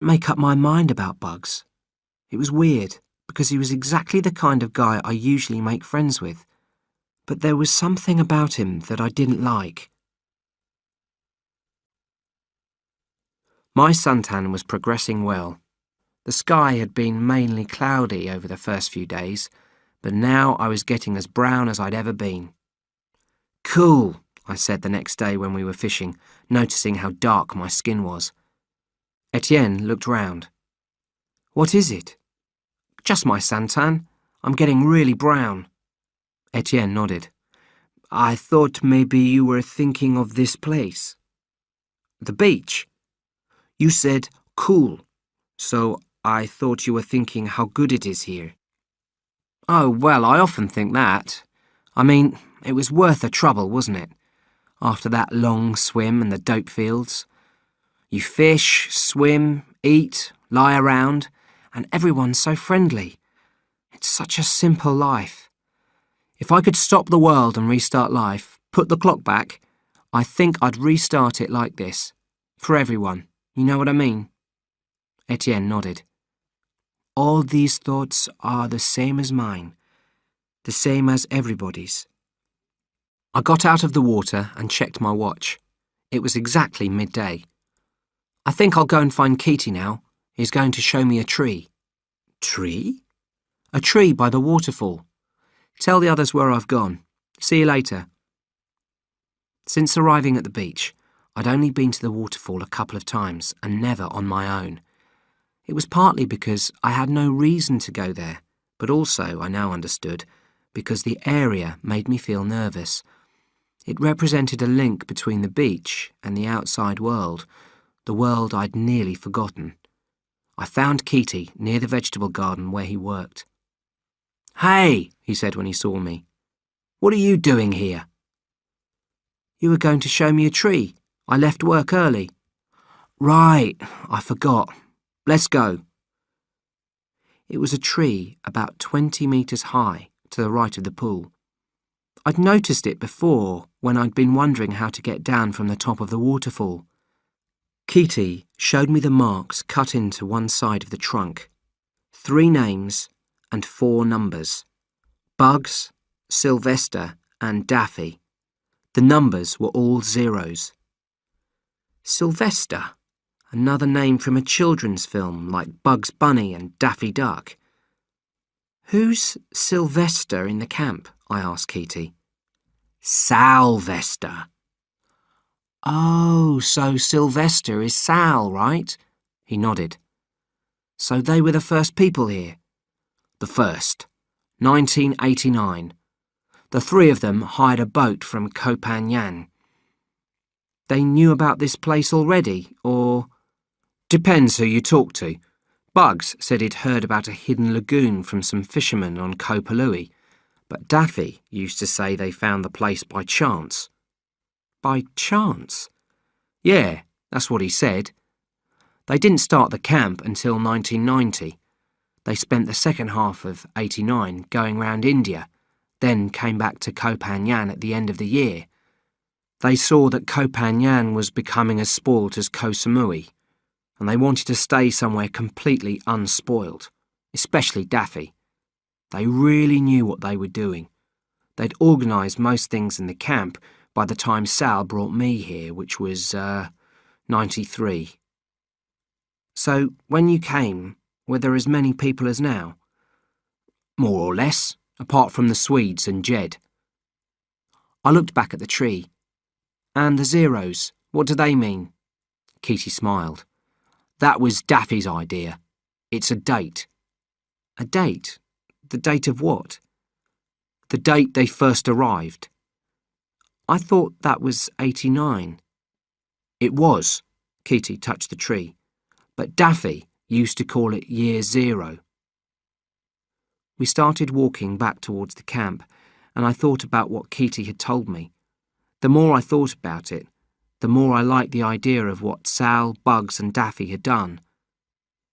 make up my mind about Bugs. It was weird, because he was exactly the kind of guy I usually make friends with. But there was something about him that I didn't like. My suntan was progressing well. The sky had been mainly cloudy over the first few days, but now I was getting as brown as I'd ever been. "Cool," I said the next day when we were fishing, noticing how dark my skin was. Etienne looked round. "What is it?" "Just my suntan. I'm getting really brown." Etienne nodded. "I thought maybe you were thinking of this place." "The beach?" "You said cool, so I thought you were thinking how good it is here." "Oh, well, I often think that. I mean, it was worth the trouble, wasn't it? After that long swim and the dope fields. You fish, swim, eat, lie around, and everyone's so friendly. It's such a simple life. If I could stop the world and restart life, put the clock back, I think I'd restart it like this. For everyone. You know what I mean?" Etienne nodded. "All these thoughts are the same as mine. The same as everybody's." I got out of the water and checked my watch. It was exactly midday. "I think I'll go and find Keaty now. He's going to show me a tree." "Tree?" "A tree by the waterfall. Tell the others where I've gone. See you later." Since arriving at the beach, I'd only been to the waterfall a couple of times and never on my own. It was partly because I had no reason to go there, but also, I now understood, because the area made me feel nervous. It represented a link between the beach and the outside world, the world I'd nearly forgotten. I found Keaty near the vegetable garden where he worked. "Hey," he said when he saw me. "What are you doing here?" "You were going to show me a tree. I left work early." "Right, I forgot. Let's go." It was a tree about 20 metres high to the right of the pool. I'd noticed it before when I'd been wondering how to get down from the top of the waterfall. Keaty showed me the marks cut into one side of the trunk. 3 names and 4 numbers. Bugs, Sylvester and Daffy. The numbers were all zeros. Sylvester, another name from a children's film like Bugs Bunny and Daffy Duck. "Who's Sylvester in the camp?" I asked Keaty. "Salvester." "Oh, so Sylvester is Sal, right?" He nodded. "So they were the first people here?" "The first. 1989. The 3 of them hired a boat from Comprehension." "They knew about this place already, or—" "Depends who you talk to. Bugs said he'd heard about a hidden lagoon from some fishermen on Koh Palui, but Daffy used to say they found the place by chance." "By chance?" "Yeah, that's what he said. They didn't start the camp until 1990. They spent the second half of 89 going round India, then came back to Koh Phangan at the end of the year. They saw that Koh Phangan was becoming as spoilt as Koh Samui, and they wanted to stay somewhere completely unspoilt, especially Daffy. They really knew what they were doing. They'd organised most things in the camp by the time Sal brought me here, which was, 93. "So, when you came, were there as many people as now?" "More or less, apart from the Swedes and Jed." I looked back at the tree. "And the zeros, what do they mean?" Keaty smiled. "That was Daffy's idea. It's a date." "A date? The date of what?" "The date they first arrived." "I thought that was 89. "It was," Keaty touched the tree, "but Daffy used to call it year 0. We started walking back towards the camp, and I thought about what Keaty had told me. The more I thought about it, the more I liked the idea of what Sal, Bugs and Daffy had done.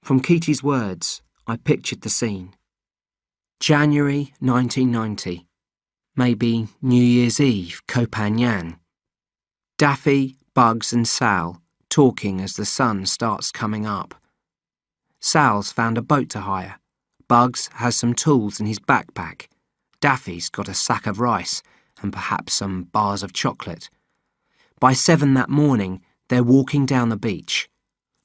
From Keaty's words, I pictured the scene. January 1990. Maybe New Year's Eve, Koh Phangan. Daffy, Bugs and Sal talking as the sun starts coming up. Sal's found a boat to hire. Bugs has some tools in his backpack. Daffy's got a sack of rice and perhaps some bars of chocolate. By 7 that morning, they're walking down the beach.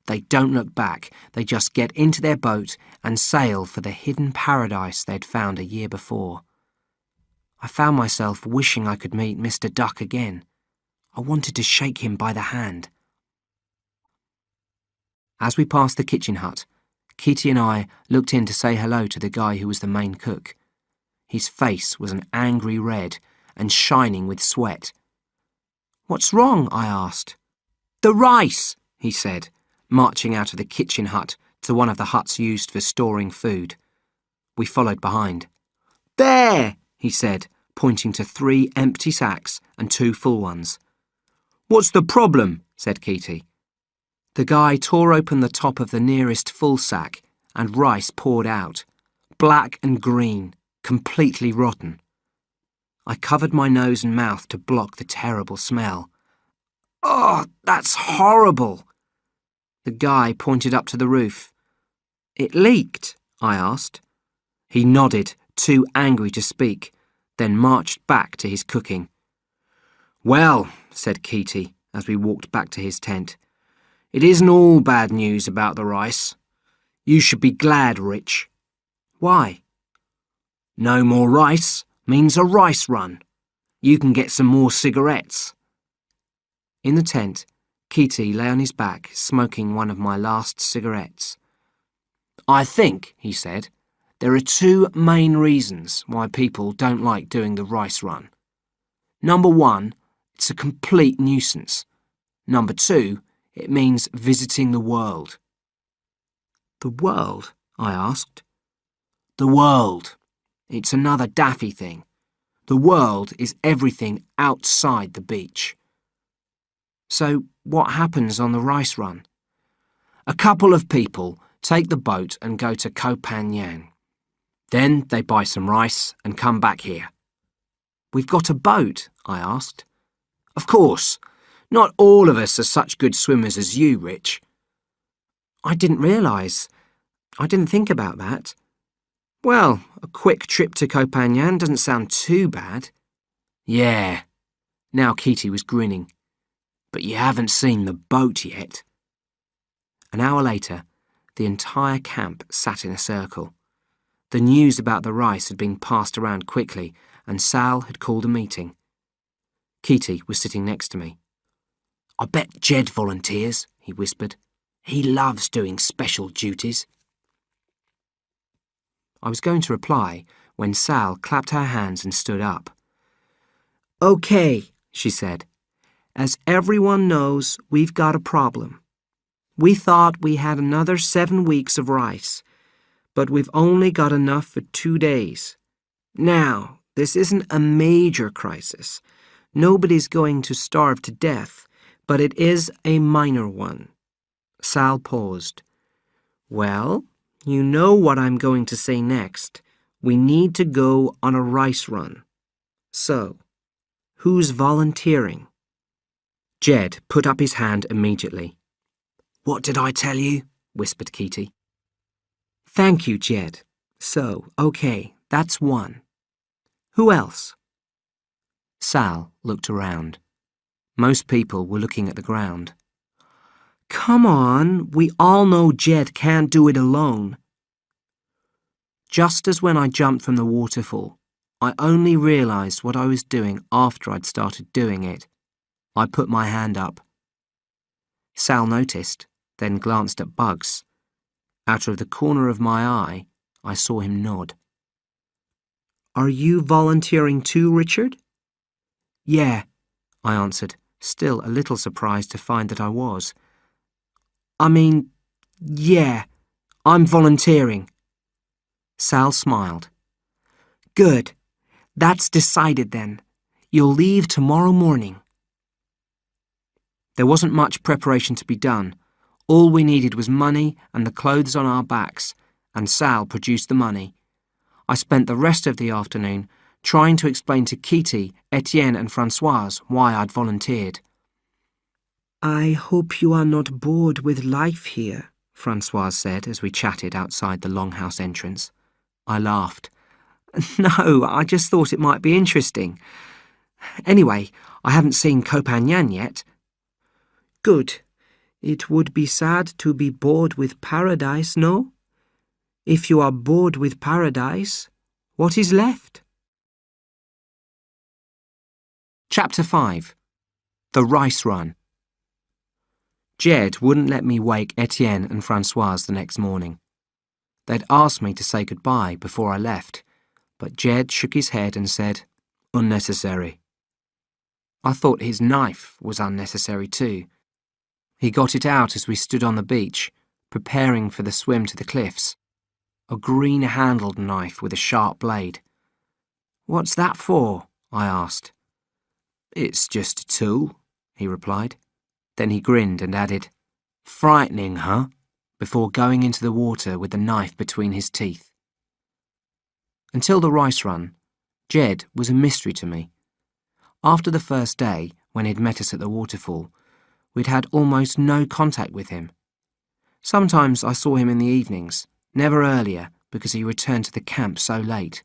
They don't look back, they just get into their boat and sail for the hidden paradise they'd found a year before. I found myself wishing I could meet Mr. Duck again. I wanted to shake him by the hand. As we passed the kitchen hut, Kitty and I looked in to say hello to the guy who was the main cook. His face was an angry red and shining with sweat. "What's wrong?" I asked. "The rice," he said, marching out of the kitchen hut to one of the huts used for storing food. We followed behind. "There," he said, pointing to 3 empty sacks and 2 full ones. "What's the problem?" said Kitty. The guy tore open the top of the nearest full sack and rice poured out, black and green, completely rotten. I covered my nose and mouth to block the terrible smell. "Oh, that's horrible!" The guy pointed up to the roof. "It leaked?" I asked. He nodded, too angry to speak, then marched back to his cooking. "Well," said Kitty as we walked back to his tent, "it isn't all bad news about the rice. You should be glad, Rich." "Why?" "No more rice means a rice run. You can get some more cigarettes." In the tent, Kitty lay on his back, smoking one of my last cigarettes. "I think," he said, "there are 2 main reasons why people don't like doing the rice run. Number 1, it's a complete nuisance. Number 2, it means visiting the world." "The world?" I asked. "The world. It's another Daffy thing. The world is everything outside the beach." "So what happens on the rice run?" "A couple of people take the boat and go to Comprehension. Then they buy some rice and come back here." "We've got a boat?" I asked. "Of course. Not all of us are such good swimmers as you, Rich." "I didn't realise. I didn't think about that." "Well, a quick trip to Comprehension doesn't sound too bad." "Yeah." Now Kitty was grinning. "But you haven't seen the boat yet." An hour later, the entire camp sat in a circle. The news about the rice had been passed around quickly, and Sal had called a meeting. Kitty was sitting next to me. "I bet Jed volunteers," he whispered. "He loves doing special duties." I was going to reply when Sal clapped her hands and stood up. "Okay," she said. "As everyone knows, we've got a problem. We thought we had another 7 weeks of rice, but we've only got enough for 2 days. Now, this isn't a major crisis. Nobody's going to starve to death, but it is a minor one." Sal paused. "Well, you know what I'm going to say next. We need to go on a rice run. So, who's volunteering?" Jed put up his hand immediately. "What did I tell you?" whispered Kitty. "Thank you, Jed. So, okay, that's 1. Who else?" Sal looked around. Most people were looking at the ground. "Come on, we all know Jed can't do it alone." Just as when I jumped from the waterfall, I only realised what I was doing after I'd started doing it. I put my hand up. Sal noticed, then glanced at Bugs. Out of the corner of my eye, I saw him nod. "Are you volunteering too, Richard?" "Yeah," I answered, still a little surprised to find that I was. Yeah, I'm volunteering." Sal smiled. "Good. That's decided then. You'll leave tomorrow morning." There wasn't much preparation to be done. All we needed was money and the clothes on our backs, and Sal produced the money. I spent the rest of the afternoon trying to explain to Kitty, Etienne and Françoise why I'd volunteered. "I hope you are not bored with life here," Francoise said as we chatted outside the longhouse entrance. I laughed. No, I just thought it might be interesting. Anyway, I haven't seen Comprehension yet. Good. It would be sad to be bored with paradise, no? If you are bored with paradise, what is left? Chapter 5. The Rice Run. Jed wouldn't let me wake Etienne and Francoise the next morning. They'd asked me to say goodbye before I left, but Jed shook his head and said, "Unnecessary." I thought his knife was unnecessary too. He got it out as we stood on the beach, preparing for the swim to the cliffs. A green-handled knife with a sharp blade. "What's that for?" I asked. "It's just a tool," he replied. Then he grinned and added, "Frightening, huh?" before going into the water with the knife between his teeth. Until the rice run, Jed was a mystery to me. After the first day, when he'd met us at the waterfall, we'd had almost no contact with him. Sometimes I saw him in the evenings, never earlier because he returned to the camp so late.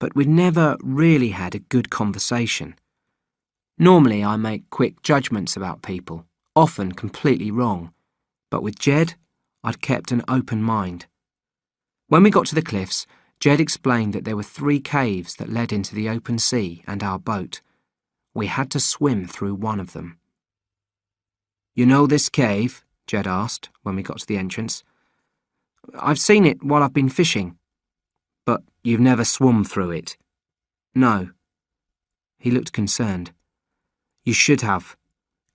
But we'd never really had a good conversation. Normally I make quick judgments about people, often completely wrong, but with Jed, I'd kept an open mind. When we got to the cliffs, Jed explained that there were 3 caves that led into the open sea and our boat. We had to swim through one of them. "You know this cave?" Jed asked when we got to the entrance. "I've seen it while I've been fishing." "But you've never swum through it?" "No." He looked concerned. "You should have.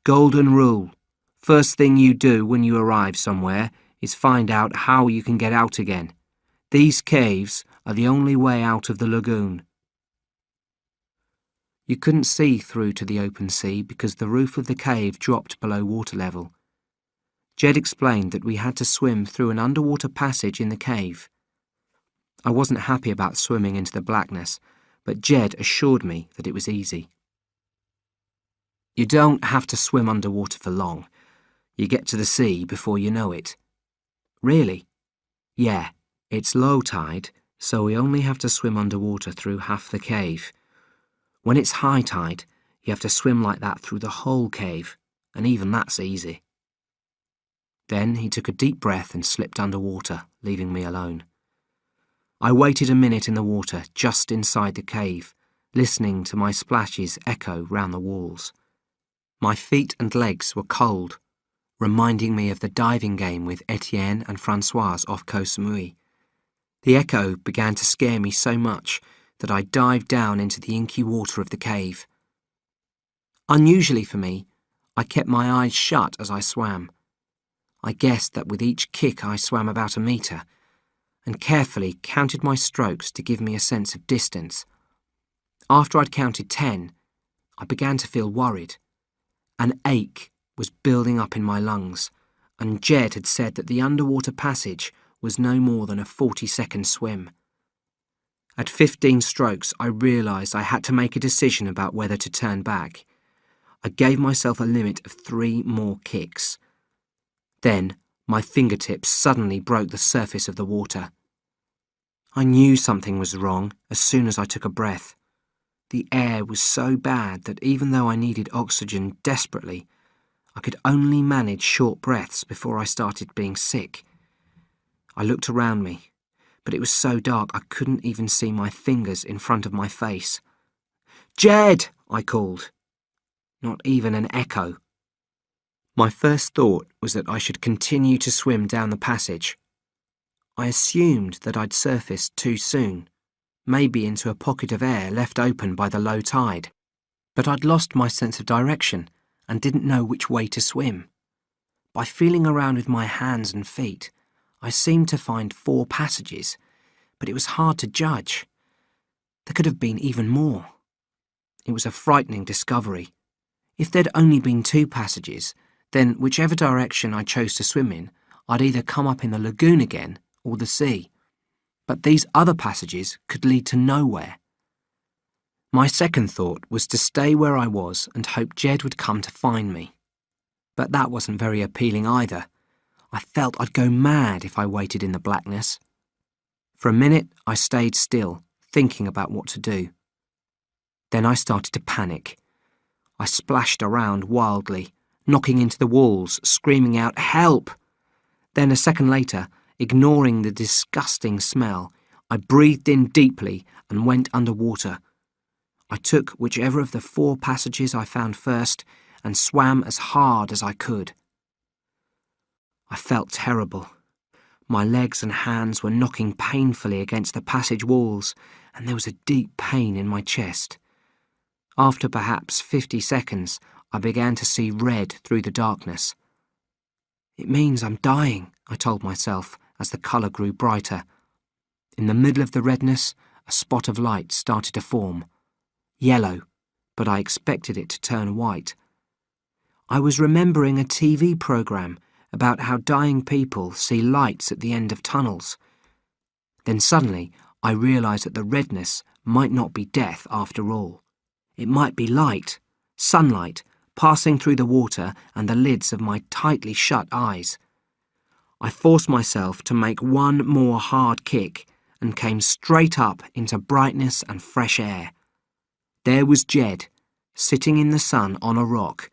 Golden rule. First thing you do when you arrive somewhere is find out how you can get out again. These caves are the only way out of the lagoon." You couldn't see through to the open sea because the roof of the cave dropped below water level. Jed explained that we had to swim through an underwater passage in the cave. I wasn't happy about swimming into the blackness, but Jed assured me that it was easy. "You don't have to swim underwater for long. You get to the sea before you know it." "Really?" "Yeah, it's low tide, so we only have to swim underwater through half the cave. When it's high tide, you have to swim like that through the whole cave, and even that's easy." Then he took a deep breath and slipped underwater, leaving me alone. I waited a minute in the water just inside the cave, listening to my splashes echo round the walls. My feet and legs were cold, reminding me of the diving game with Etienne and Francoise off Koh Samui. The echo began to scare me so much that I dived down into the inky water of the cave. Unusually for me, I kept my eyes shut as I swam. I guessed that with each kick I swam about 1 metre, and carefully counted my strokes to give me a sense of distance. After I'd counted 10, I began to feel worried. An ache was building up in my lungs, and Jed had said that the underwater passage was no more than a 40-second swim. At 15 strokes, I realised I had to make a decision about whether to turn back. I gave myself a limit of 3 more kicks. Then, my fingertips suddenly broke the surface of the water. I knew something was wrong as soon as I took a breath. The air was so bad that even though I needed oxygen desperately, I could only manage short breaths before I started being sick. I looked around me, but it was so dark I couldn't even see my fingers in front of my face. "Jed!" I called. Not even an echo. My first thought was that I should continue to swim down the passage. I assumed that I'd surfaced too soon, maybe into a pocket of air left open by the low tide, but I'd lost my sense of direction and didn't know which way to swim. By feeling around with my hands and feet, I seemed to find 4 passages, but it was hard to judge. There could have been even more. It was a frightening discovery. If there'd only been 2 passages, then whichever direction I chose to swim in, I'd either come up in the lagoon again or the sea. But these other passages could lead to nowhere. My second thought was to stay where I was and hope Jed would come to find me. But that wasn't very appealing either. I felt I'd go mad if I waited in the blackness. For a minute, I stayed still, thinking about what to do. Then I started to panic. I splashed around wildly, knocking into the walls, screaming out, "Help!" Then a second later, ignoring the disgusting smell, I breathed in deeply and went underwater. I took whichever of the 4 passages I found first and swam as hard as I could. I felt terrible. My legs and hands were knocking painfully against the passage walls, and there was a deep pain in my chest. After perhaps 50 seconds, I began to see red through the darkness. "It means I'm dying," I told myself as the colour grew brighter. In the middle of the redness, a spot of light started to form. Yellow, but I expected it to turn white. I was remembering a TV programme about how dying people see lights at the end of tunnels. Then suddenly I realised that the redness might not be death after all. It might be light, sunlight, passing through the water and the lids of my tightly shut eyes. I forced myself to make one more hard kick and came straight up into brightness and fresh air. There was Jed, sitting in the sun on a rock.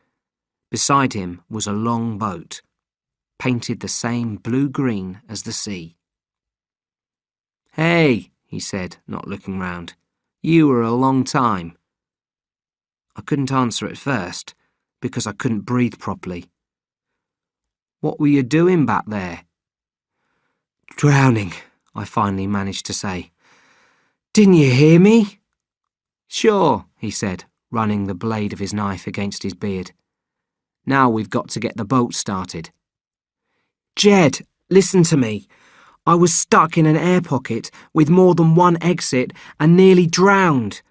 Beside him was a long boat, painted the same blue-green as the sea. "Hey," he said, not looking round. "You were a long time." I couldn't answer at first, because I couldn't breathe properly. "What were you doing back there?" "Drowning," I finally managed to say. "Didn't you hear me?" "Sure," he said, running the blade of his knife against his beard. "Now we've got to get the boat started." "Jed, listen to me. I was stuck in an air pocket with more than one exit and nearly drowned."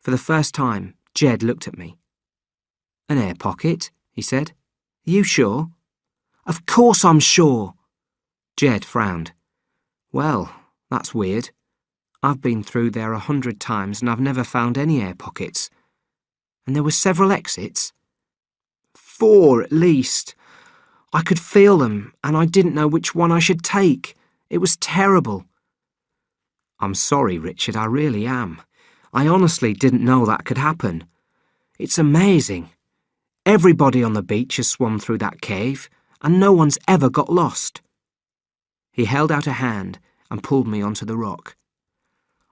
For the first time, Jed looked at me. "An air pocket?" he said. "Are you sure?" "Of course I'm sure." Jed frowned. "Well, that's weird. I've been through there 100 times and I've never found any air pockets. And there were several exits?" "4 at least. I could feel them and I didn't know which one I should take. It was terrible." "I'm sorry, Richard, I really am. I honestly didn't know that could happen. It's amazing. Everybody on the beach has swum through that cave and no one's ever got lost." He held out a hand and pulled me onto the rock.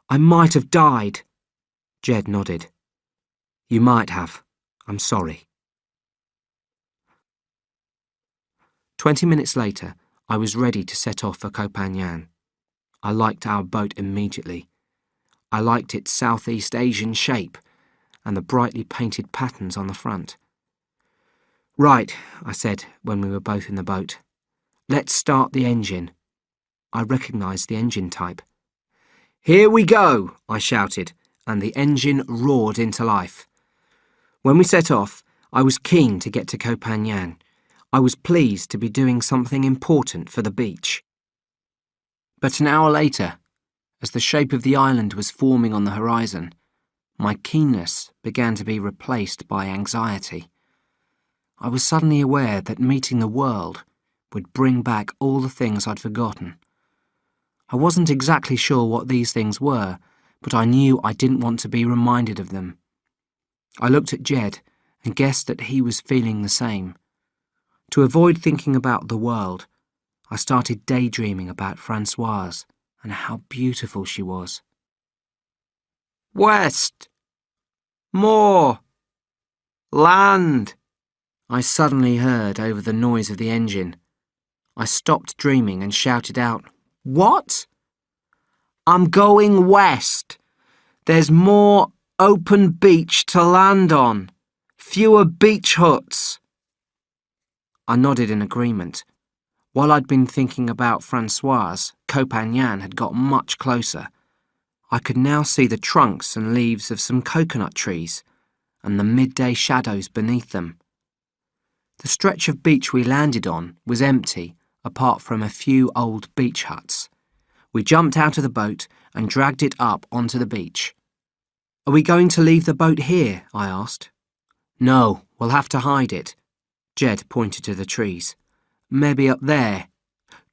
"I might have died." Jed nodded. "You might have. I'm sorry." 20 minutes later, I was ready to set off for Comprehension. I liked our boat immediately. I liked its Southeast Asian shape and the brightly painted patterns on the front. "Right," I said when we were both in the boat. "Let's start the engine." I recognised the engine type. "Here we go," I shouted, and the engine roared into life. When we set off, I was keen to get to Comprehension. I was pleased to be doing something important for the beach. But an hour later, as the shape of the island was forming on the horizon, my keenness began to be replaced by anxiety. I was suddenly aware that meeting the world would bring back all the things I'd forgotten. I wasn't exactly sure what these things were, but I knew I didn't want to be reminded of them. I looked at Jed and guessed that he was feeling the same. To avoid thinking about the world, I started daydreaming about Francoise and how beautiful she was. "West! More! Land!" I suddenly heard over the noise of the engine. I stopped dreaming and shouted out, "What?" "I'm going west. There's more open beach to land on. Fewer beach huts." I nodded in agreement. While I'd been thinking about Francoise, Comprehension had got much closer. I could now see the trunks and leaves of some coconut trees, and the midday shadows beneath them. The stretch of beach we landed on was empty, apart from a few old beach huts. We jumped out of the boat and dragged it up onto the beach. "Are we going to leave the boat here?" I asked. "No, we'll have to hide it." Jed pointed to the trees. Maybe up there.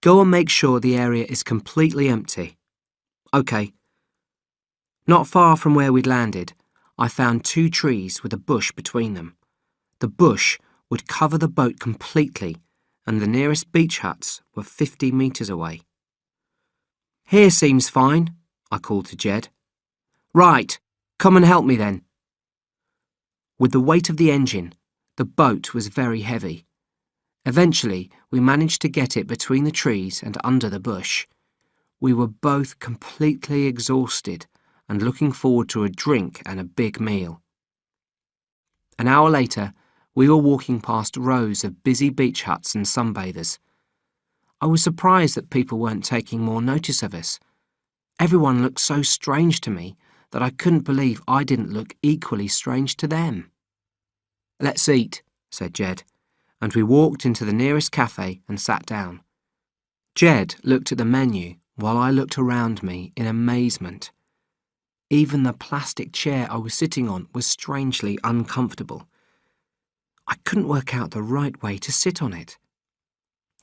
Go and make sure the area is completely empty. OK. Not far from where we'd landed, I found 2 trees with a bush between them. The bush would cover the boat completely, and the nearest beach huts were 50 metres away. Here seems fine, I called to Jed. Right, come and help me then. With the weight of the engine, the boat was very heavy. Eventually, we managed to get it between the trees and under the bush. We were both completely exhausted and looking forward to a drink and a big meal. An hour later, we were walking past rows of busy beach huts and sunbathers. I was surprised that people weren't taking more notice of us. Everyone looked so strange to me that I couldn't believe I didn't look equally strange to them. Let's eat, said Jed, and we walked into the nearest cafe and sat down. Jed looked at the menu while I looked around me in amazement. Even the plastic chair I was sitting on was strangely uncomfortable. I couldn't work out the right way to sit on it.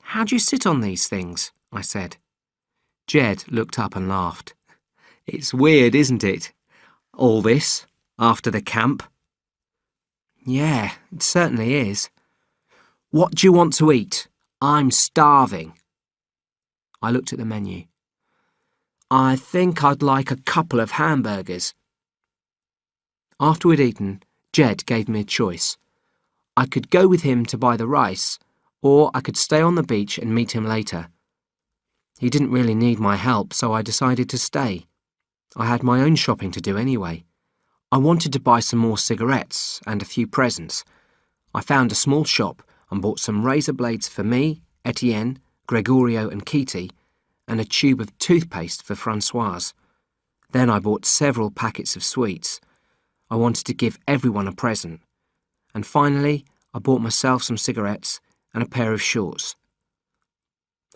How do you sit on these things? I said. Jed looked up and laughed. It's weird, isn't it? All this, after the camp. Yeah, it certainly is. What do you want to eat? I'm starving. I looked at the menu. I think I'd like a couple of hamburgers. After we'd eaten, Jed gave me a choice. I could go with him to buy the rice, or I could stay on the beach and meet him later. He didn't really need my help, so I decided to stay. I had my own shopping to do anyway. I wanted to buy some more cigarettes and a few presents. I found a small shop and bought some razor blades for me, Etienne, Gregorio and Kitty, and a tube of toothpaste for Francoise. Then I bought several packets of sweets. I wanted to give everyone a present. And finally, I bought myself some cigarettes and a pair of shorts.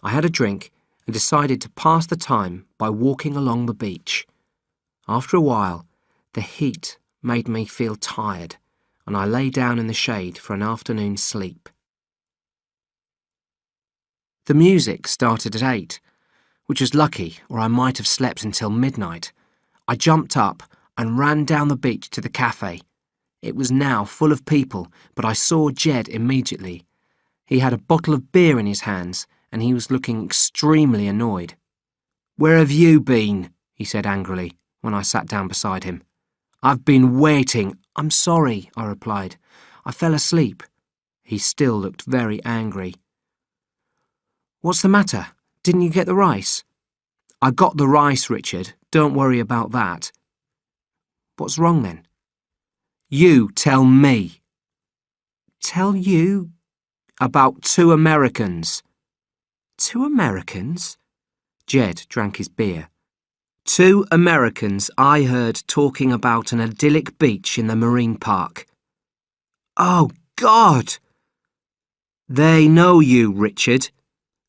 I had a drink and decided to pass the time by walking along the beach. After a while, the heat made me feel tired, and I lay down in the shade for an afternoon sleep. The music started at 8, which was lucky, or I might have slept until midnight. I jumped up and ran down the beach to the cafe. It was now full of people, but I saw Jed immediately. He had a bottle of beer in his hands, and he was looking extremely annoyed. "Where have you been?" he said angrily, when I sat down beside him. "I've been waiting." "I'm sorry," I replied. "I fell asleep." He still looked very angry. "What's the matter? Didn't you get the rice?" "I got the rice, Richard. Don't worry about that." "What's wrong then?" "You tell me." "Tell you?" "About 2 Americans." "2 Americans?" Jed drank his beer. "2 Americans I heard talking about an idyllic beach in the marine park." "Oh, God!" "They know you, Richard.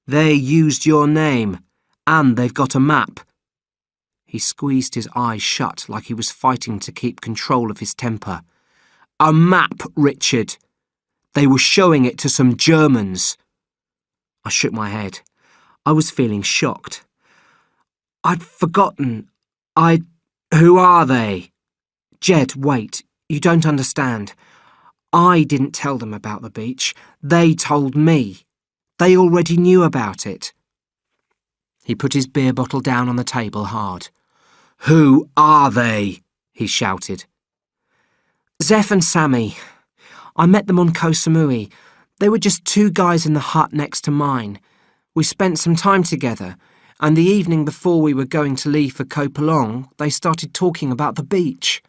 They used your name, and they've got a map." He squeezed his eyes shut like he was fighting to keep control of his temper. "A map, Richard. They were showing it to some Germans." I shook my head. I was feeling shocked. "I'd forgotten. Who are they?" "Jed, wait. You don't understand. I didn't tell them about the beach. They told me. They already knew about it." He put his beer bottle down on the table hard. "Who are they?" he shouted. "Zeph and Sammy. I met them on Koh Samui. They were just 2 guys in the hut next to mine. We spent some time together, and the evening before we were going to leave for Koh Pulong, they started talking about the beach."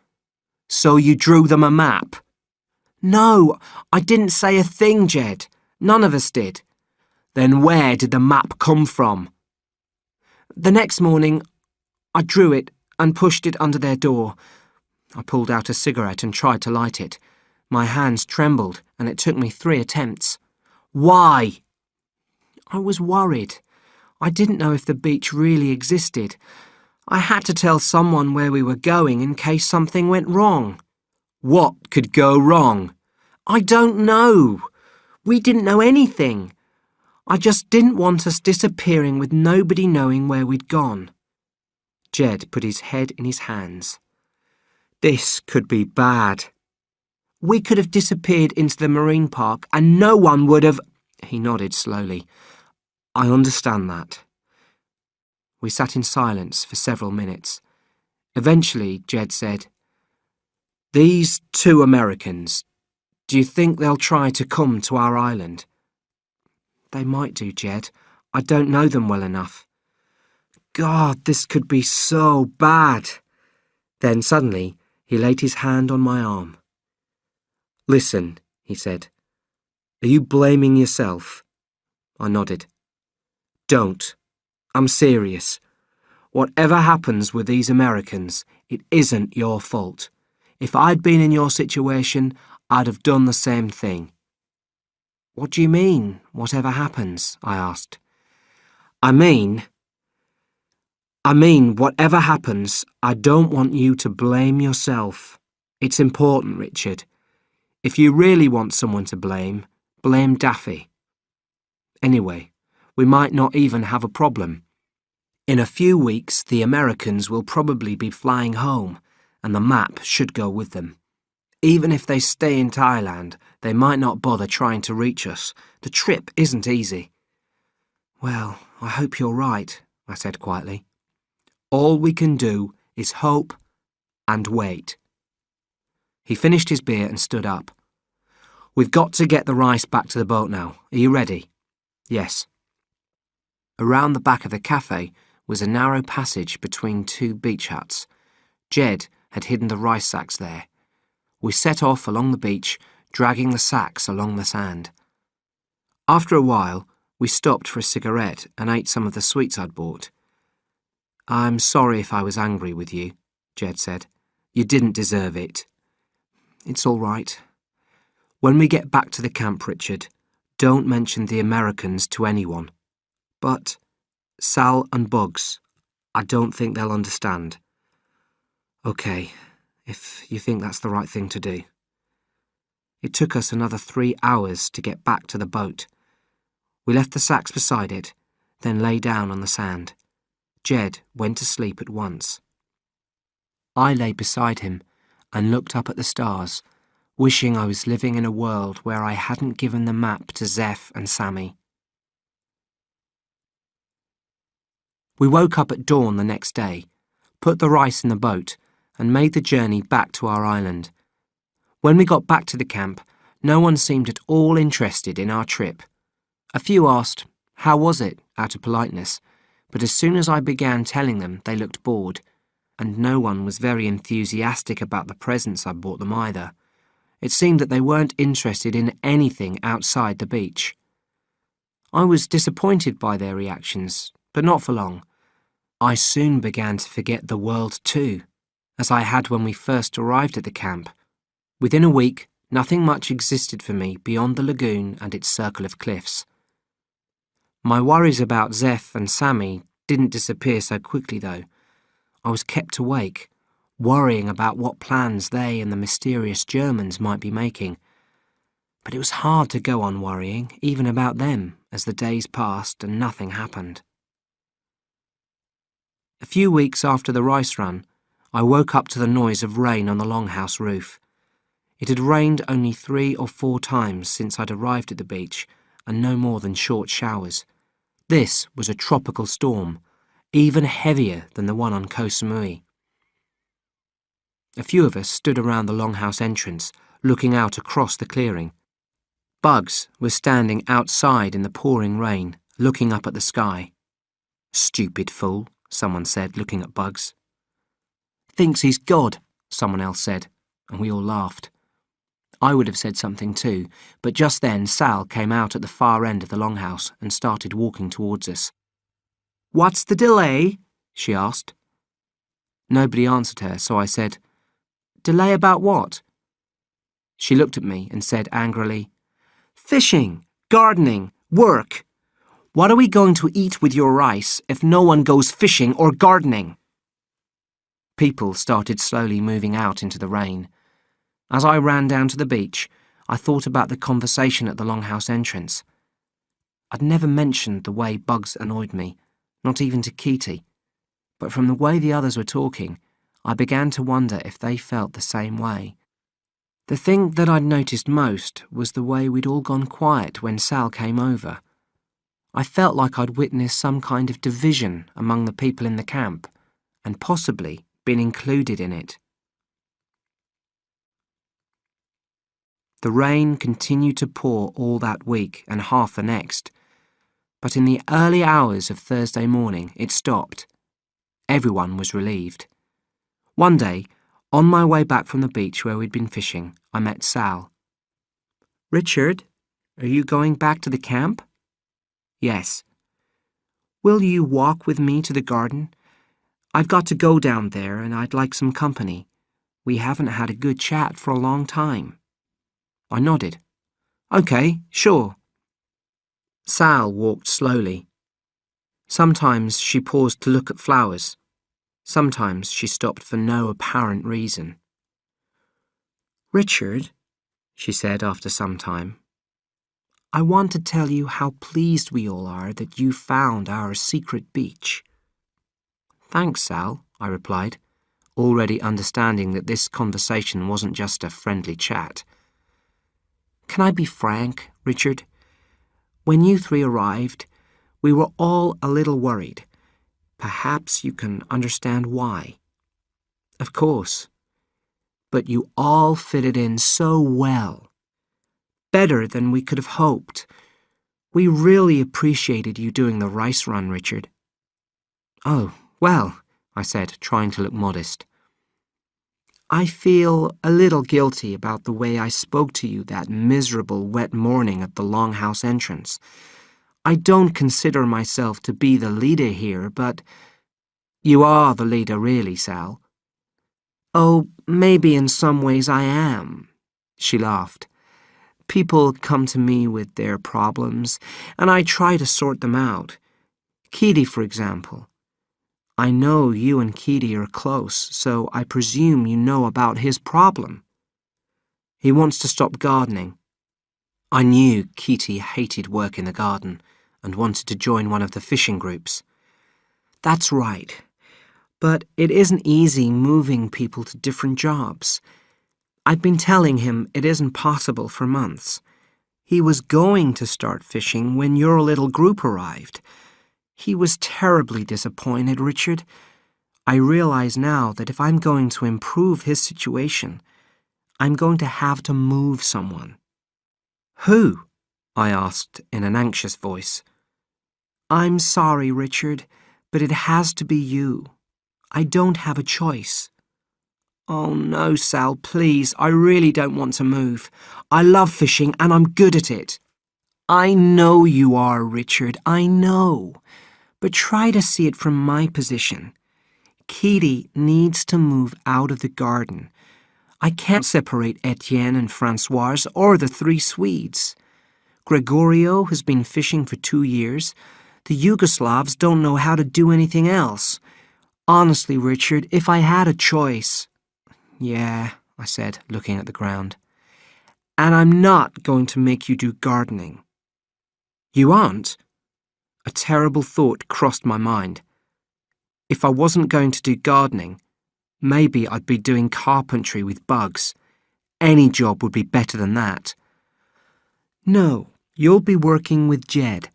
"So you drew them a map?" "No, I didn't say a thing, Jed. None of us did." "Then where did the map come from?" "The next morning, I drew it and pushed it under their door." I pulled out a cigarette and tried to light it. My hands trembled, and it took me 3 attempts. "Why?" "I was worried. I didn't know if the beach really existed. I had to tell someone where we were going in case something went wrong." "What could go wrong?" "I don't know. We didn't know anything. I just didn't want us disappearing with nobody knowing where we'd gone. Jed put his head in his hands. This could be bad. We could have disappeared into the marine park and no one would have... He nodded slowly. I understand that. We sat in silence for several minutes. Eventually, Jed said, "These 2 Americans, do you think they'll try to come to our island?" "They might do, Jed. I don't know them well enough." God, this could be so bad. Then suddenly, he laid his hand on my arm. "Listen," he said. "Are you blaming yourself?" I nodded. "Don't. I'm serious. Whatever happens with these Americans, it isn't your fault. If I'd been in your situation, I'd have done the same thing." "What do you mean, whatever happens?" I asked. I mean, whatever happens, I don't want you to blame yourself. It's important, Richard. If you really want someone to blame Daffy. Anyway, we might not even have a problem. In a few weeks, the Americans will probably be flying home, and the map should go with them. Even if they stay in Thailand, they might not bother trying to reach us. The trip isn't easy. Well, I hope you're right, I said quietly. All we can do is hope and wait. He finished his beer and stood up. We've got to get the rice back to the boat now. Are you ready? Yes. Around the back of the cafe was a narrow passage between 2 beach huts. Jed had hidden the rice sacks there. We set off along the beach, dragging the sacks along the sand. After a while, we stopped for a cigarette and ate some of the sweets I'd bought. I'm sorry if I was angry with you, Jed said. You didn't deserve it. It's all right. When we get back to the camp, Richard, don't mention the Americans to anyone. But Sal and Bugs, I don't think they'll understand. Okay, if you think that's the right thing to do. It took us another 3 hours to get back to the boat. We left the sacks beside it, then lay down on the sand. Jed went to sleep at once. I lay beside him and looked up at the stars, wishing I was living in a world where I hadn't given the map to Zeph and Sammy. We woke up at dawn the next day, put the rice in the boat, and made the journey back to our island. When we got back to the camp, no one seemed at all interested in our trip. A few asked, "How was it?" out of politeness, but as soon as I began telling them, they looked bored, and no one was very enthusiastic about the presents I bought them either. It seemed that they weren't interested in anything outside the beach. I was disappointed by their reactions, but not for long. I soon began to forget the world too, as I had when we first arrived at the camp. Within a week, nothing much existed for me beyond the lagoon and its circle of cliffs. My worries about Zeph and Sammy didn't disappear so quickly, though. I was kept awake, worrying about what plans they and the mysterious Germans might be making. But it was hard to go on worrying, even about them, as the days passed and nothing happened. A few weeks after the rice run, I woke up to the noise of rain on the longhouse roof. It had rained only 3 or 4 times since I'd arrived at the beach, and no more than short showers. This was a tropical storm, even heavier than the one on Koh Samui. A few of us stood around the longhouse entrance, looking out across the clearing. Bugs was standing outside in the pouring rain, looking up at the sky. "Stupid fool," someone said, looking at Bugs. "Thinks he's God," someone else said, and we all laughed. I would have said something too, but just then Sal came out at the far end of the longhouse and started walking towards us. "What's the delay?" she asked. Nobody answered her, so I said, "Delay about what?" She looked at me and said angrily, "Fishing, gardening, work. What are we going to eat with your rice if no one goes fishing or gardening?" People started slowly moving out into the rain. As I ran down to the beach, I thought about the conversation at the longhouse entrance. I'd never mentioned the way bugs annoyed me, not even to Kitty, but from the way the others were talking, I began to wonder if they felt the same way. The thing that I'd noticed most was the way we'd all gone quiet when Sal came over. I felt like I'd witnessed some kind of division among the people in the camp, and possibly been included in it. The rain continued to pour all that week and half the next, but in the early hours of Thursday morning it stopped. Everyone was relieved. One day, on my way back from the beach where we'd been fishing, I met Sal. "Richard, are you going back to the camp?" "Yes." "Will you walk with me to the garden? I've got to go down there and I'd like some company. We haven't had a good chat for a long time." I nodded. "Okay, sure." Sal walked slowly. Sometimes she paused to look at flowers. Sometimes she stopped for no apparent reason. "Richard," she said after some time, "I want to tell you how pleased we all are that you found our secret beach." "Thanks, Sal," I replied, already understanding that this conversation wasn't just a friendly chat. "Can I be frank, Richard? When you three arrived, we were all a little worried. Perhaps you can understand why." "Of course. But you all fitted in so well. Better than we could have hoped. We really appreciated you doing the rice run, Richard." "Oh, well," I said, trying to look modest. "I feel a little guilty about the way I spoke to you that miserable wet morning at the longhouse entrance. I don't consider myself to be the leader here, but—" "You are the leader, really, Sal." "Oh, maybe in some ways I am," she laughed. "People come to me with their problems, and I try to sort them out. Kitty, for example. I know you and Kitty are close, so I presume you know about his problem. He wants to stop gardening." I knew Kitty hated work in the garden and wanted to join one of the fishing groups. "That's right. But it isn't easy moving people to different jobs. I've been telling him it isn't possible for months. He was going to start fishing when your little group arrived. He was terribly disappointed, Richard. I realize now that if I'm going to improve his situation, I'm going to have to move someone." "Who?" I asked in an anxious voice. "I'm sorry, Richard, but it has to be you. I don't have a choice." "Oh no, Sal, please, I really don't want to move. I love fishing and I'm good at it." "I know you are, Richard, I know. But try to see it from my position. Kitty needs to move out of the garden. I can't separate Etienne and Francoise or the three Swedes. Gregorio has been fishing for 2 years. The Yugoslavs don't know how to do anything else. Honestly, Richard, if I had a choice—" "Yeah," I said, looking at the ground. "And I'm not going to make you do gardening." "You aren't?" A terrible thought crossed my mind. If I wasn't going to do gardening, maybe I'd be doing carpentry with bugs. Any job would be better than that. "No, you'll be working with Jed.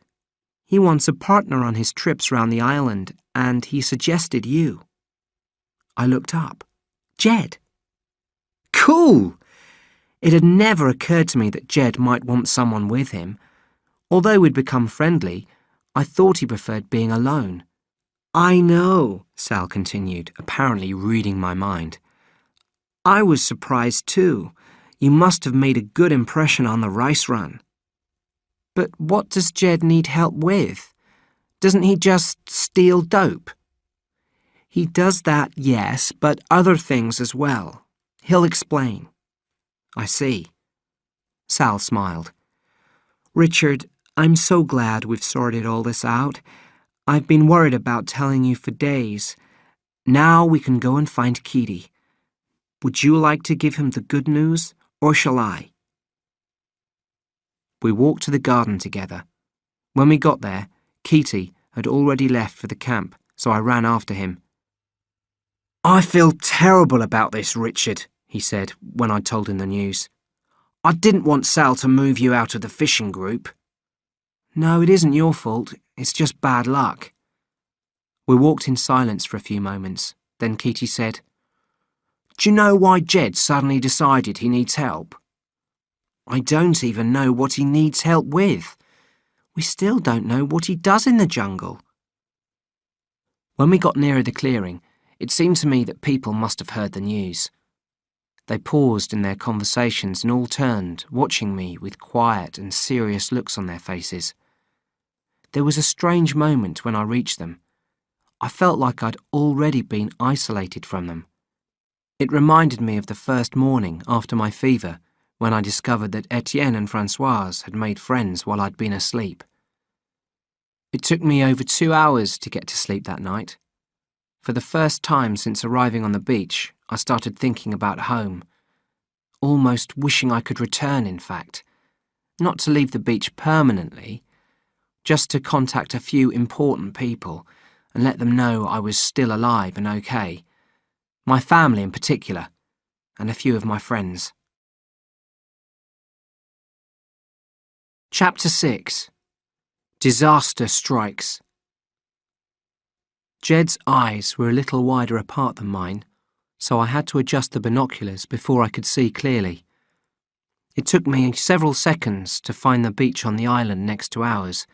He wants a partner on his trips round the island, and he suggested you." I looked up. Jed. Cool! It had never occurred to me that Jed might want someone with him. Although we'd become friendly, I thought he preferred being alone. "I know," Sal continued, apparently reading my mind. "I was surprised too. You must have made a good impression on the rice run." "But what does Jed need help with? Doesn't he just steal dope?" "He does that, yes, but other things as well. He'll explain." "I see." Sal smiled. "Richard, I'm so glad we've sorted all this out. I've been worried about telling you for days. Now we can go and find Kitty. Would you like to give him the good news, or shall I?" We walked to the garden together. When we got there, Keaty had already left for the camp, so I ran after him. "I feel terrible about this, Richard," he said when I told him the news. "I didn't want Sal to move you out of the fishing group." "No, it isn't your fault. It's just bad luck." We walked in silence for a few moments. Then Keaty said, "Do you know why Jed suddenly decided he needs help?" "I don't even know what he needs help with. We still don't know what he does in the jungle." When we got nearer the clearing, it seemed to me that people must have heard the news. They paused in their conversations and all turned, watching me with quiet and serious looks on their faces. There was a strange moment when I reached them. I felt like I'd already been isolated from them. It reminded me of the first morning after my fever, when I discovered that Etienne and Françoise had made friends while I'd been asleep. It took me over 2 hours to get to sleep that night. For the first time since arriving on the beach, I started thinking about home. Almost wishing I could return, in fact. Not to leave the beach permanently, just to contact a few important people and let them know I was still alive and okay. My family in particular, and a few of my friends. Chapter 6. Disaster Strikes. Jed's eyes were a little wider apart than mine, so I had to adjust the binoculars before I could see clearly. It took me several seconds to find the beach on the island next to ours,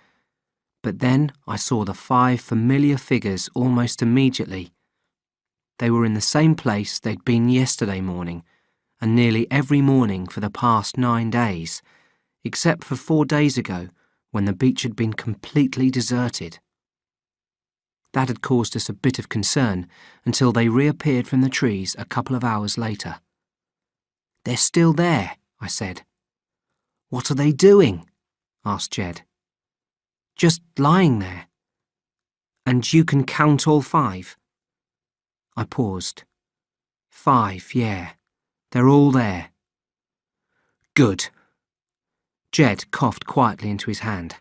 but then I saw the 5 familiar figures almost immediately. They were in the same place they'd been yesterday morning, and nearly every morning for the past 9 days, except for 4 days ago, when the beach had been completely deserted. That had caused us a bit of concern until they reappeared from the trees a couple of hours later. "They're still there," I said. "What are they doing?" asked Jed. "Just lying there." "And you can count all 5? I paused. 5, yeah. They're all there. Good. Jed coughed quietly into his hand.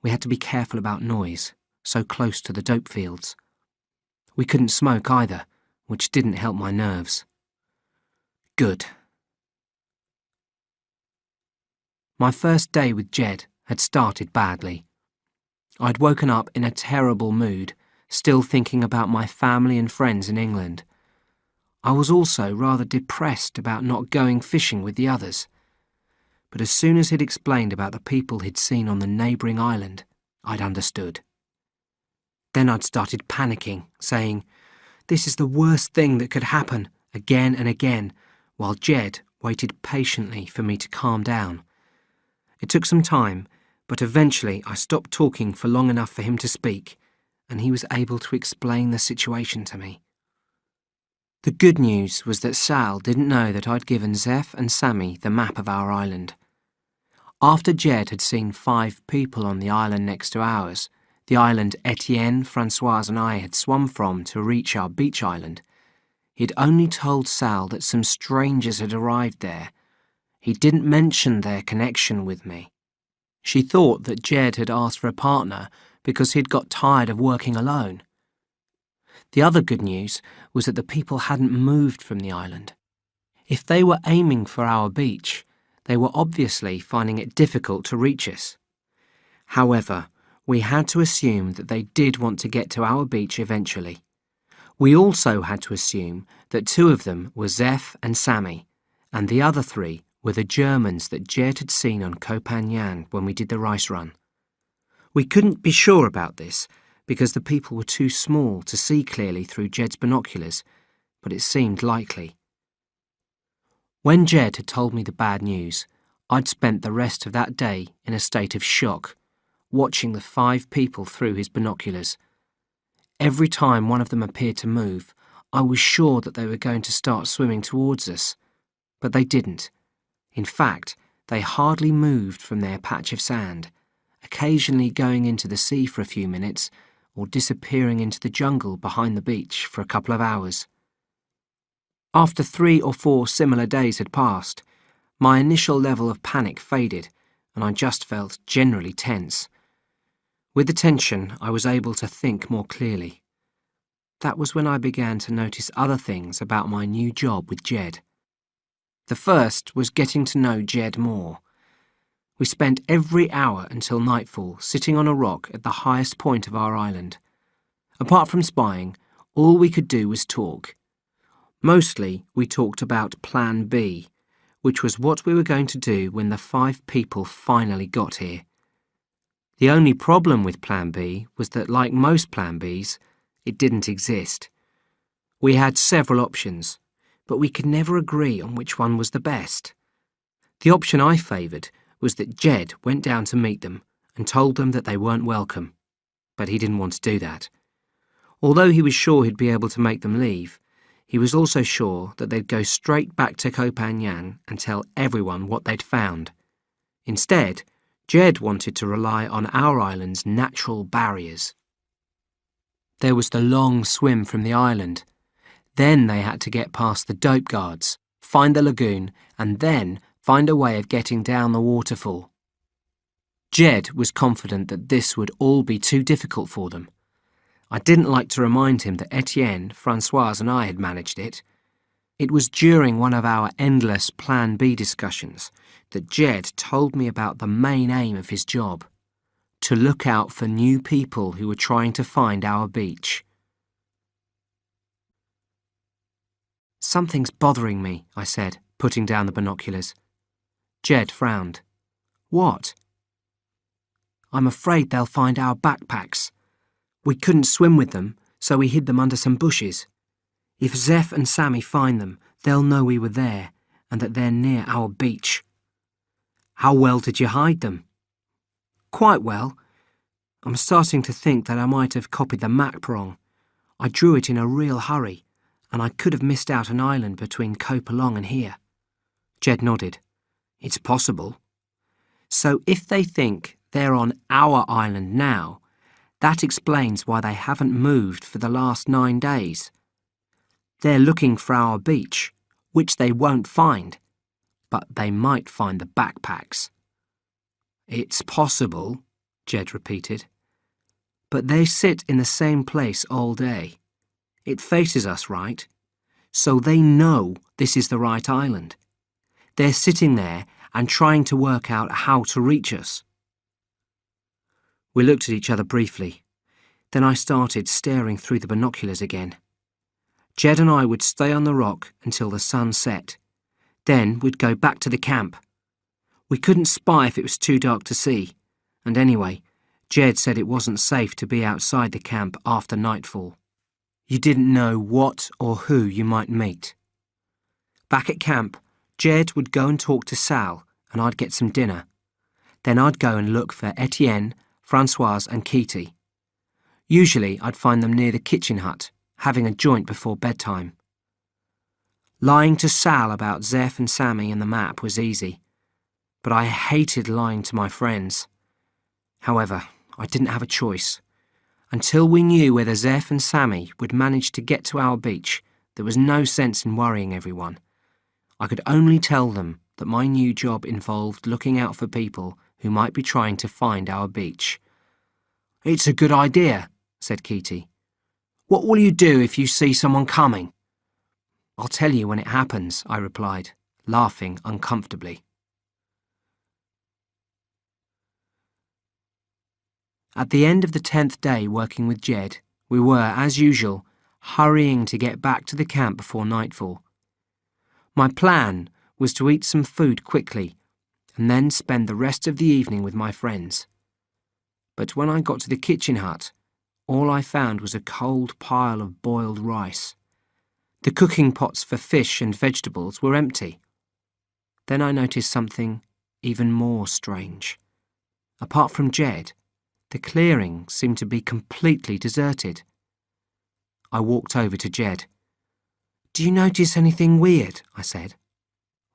We had to be careful about noise, so close to the dope fields. We couldn't smoke either, which didn't help my nerves. Good. My first day with Jed had started badly. I'd woken up in a terrible mood, still thinking about my family and friends in England. I was also rather depressed about not going fishing with the others. But as soon as he'd explained about the people he'd seen on the neighbouring island, I'd understood. Then I'd started panicking, saying, "This is the worst thing that could happen," again and again, while Jed waited patiently for me to calm down. It took some time, but eventually I stopped talking for long enough for him to speak, and he was able to explain the situation to me. The good news was that Sal didn't know that I'd given Zeph and Sammy the map of our island. After Jed had seen 5 people on the island next to ours, the island Etienne, Françoise and I had swum from to reach our beach island, he'd only told Sal that some strangers had arrived there. He didn't mention their connection with me. She thought that Jed had asked for a partner because he'd got tired of working alone. The other good news was that the people hadn't moved from the island. If they were aiming for our beach, they were obviously finding it difficult to reach us. However, we had to assume that they did want to get to our beach eventually. We also had to assume that 2 of them were Zeph and Sammy, and the other 3 were the Germans that Jed had seen on Comprehension when we did the rice run. We couldn't be sure about this because the people were too small to see clearly through Jed's binoculars, but it seemed likely. When Jed had told me the bad news, I'd spent the rest of that day in a state of shock, watching the 5 people through his binoculars. Every time one of them appeared to move, I was sure that they were going to start swimming towards us, but they didn't. In fact, they hardly moved from their patch of sand, occasionally going into the sea for a few minutes or disappearing into the jungle behind the beach for a couple of hours. After 3 or 4 similar days had passed, my initial level of panic faded and I just felt generally tense. With the tension, I was able to think more clearly. That was when I began to notice other things about my new job with Jed. The first was getting to know Jed more. We spent every hour until nightfall sitting on a rock at the highest point of our island. Apart from spying, all we could do was talk. Mostly, we talked about Plan B, which was what we were going to do when the 5 people finally got here. The only problem with Plan B was that, like most Plan Bs, it didn't exist. We had several options, but we could never agree on which one was the best. The option I favoured was that Jed went down to meet them and told them that they weren't welcome, but he didn't want to do that. Although he was sure he'd be able to make them leave, he was also sure that they'd go straight back to Koh Phangan and tell everyone what they'd found. Instead, Jed wanted to rely on our island's natural barriers. There was the long swim from the island. Then they had to get past the dope guards, find the lagoon, and then find a way of getting down the waterfall. Jed was confident that this would all be too difficult for them. I didn't like to remind him that Etienne, Françoise, and I had managed it. It was during one of our endless Plan B discussions that Jed told me about the main aim of his job: to look out for new people who were trying to find our beach. "Something's bothering me," I said, putting down the binoculars. Jed frowned. "What?" "I'm afraid they'll find our backpacks. We couldn't swim with them, so we hid them under some bushes. If Zeph and Sammy find them, they'll know we were there and that they're near our beach." "How well did you hide them?" "Quite well. I'm starting to think that I might have copied the map wrong. I drew it in a real hurry, and I could have missed out an island between Koh Phangan and here." Jed nodded. "It's possible. So if they think they're on our island now, that explains why they haven't moved for the last 9 days. They're looking for our beach, which they won't find, but they might find the backpacks." "It's possible," Jed repeated. "But they sit in the same place all day. It faces us, right? So they know this is the right island. They're sitting there and trying to work out how to reach us." We looked at each other briefly. Then I started staring through the binoculars again. Jed and I would stay on the rock until the sun set. Then we'd go back to the camp. We couldn't spy if it was too dark to see, and anyway, Jed said it wasn't safe to be outside the camp after nightfall. You didn't know what or who you might meet. Back at camp, Jed would go and talk to Sal, and I'd get some dinner. Then I'd go and look for Etienne, Françoise and Kitty. Usually I'd find them near the kitchen hut, having a joint before bedtime. Lying to Sal about Zeph and Sammy and the map was easy, but I hated lying to my friends. However, I didn't have a choice. Until we knew whether Zeph and Sammy would manage to get to our beach, there was no sense in worrying everyone. I could only tell them that my new job involved looking out for people who might be trying to find our beach. "It's a good idea," said Kitty. "What will you do if you see someone coming?" "I'll tell you when it happens," I replied, laughing uncomfortably. At the end of the 10th day working with Jed, we were, as usual, hurrying to get back to the camp before nightfall. My plan was to eat some food quickly and then spend the rest of the evening with my friends. But when I got to the kitchen hut, all I found was a cold pile of boiled rice. The cooking pots for fish and vegetables were empty. Then I noticed something even more strange. Apart from Jed, the clearing seemed to be completely deserted. I walked over to Jed. "Do you notice anything weird?" I said.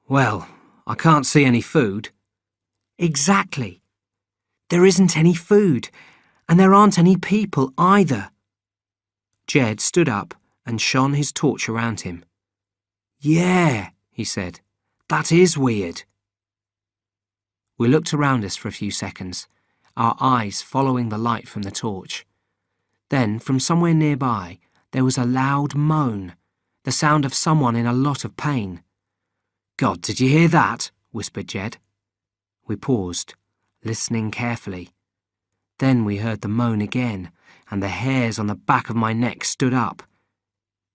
"Well, I can't see any food." "Exactly. There isn't any food, and there aren't any people either." Jed stood up and shone his torch around him. "Yeah," he said, "that is weird." We looked around us for a few seconds, our eyes following the light from the torch. Then, from somewhere nearby, there was a loud moan, the sound of someone in a lot of pain. "God, did you hear that?" whispered Jed. We paused, listening carefully. Then we heard the moan again, and the hairs on the back of my neck stood up.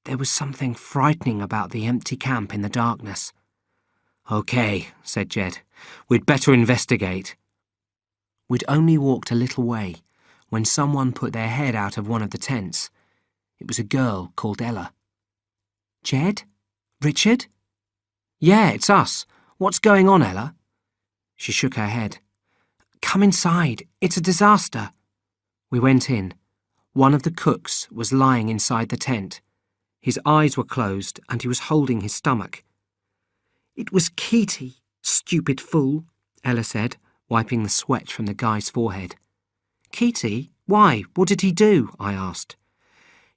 There was something frightening about the empty camp in the darkness. "Okay," said Jed. "We'd better investigate." We'd only walked a little way when someone put their head out of one of the tents. It was a girl called Ella. "Jed? Richard?" "Yeah, it's us. What's going on, Ella?" She shook her head. "Come inside. It's a disaster." We went in. One of the cooks was lying inside the tent. His eyes were closed and he was holding his stomach. "It was Keaty, stupid fool," Ella said, wiping the sweat from the guy's forehead. "Keaty? Why? What did he do?" I asked.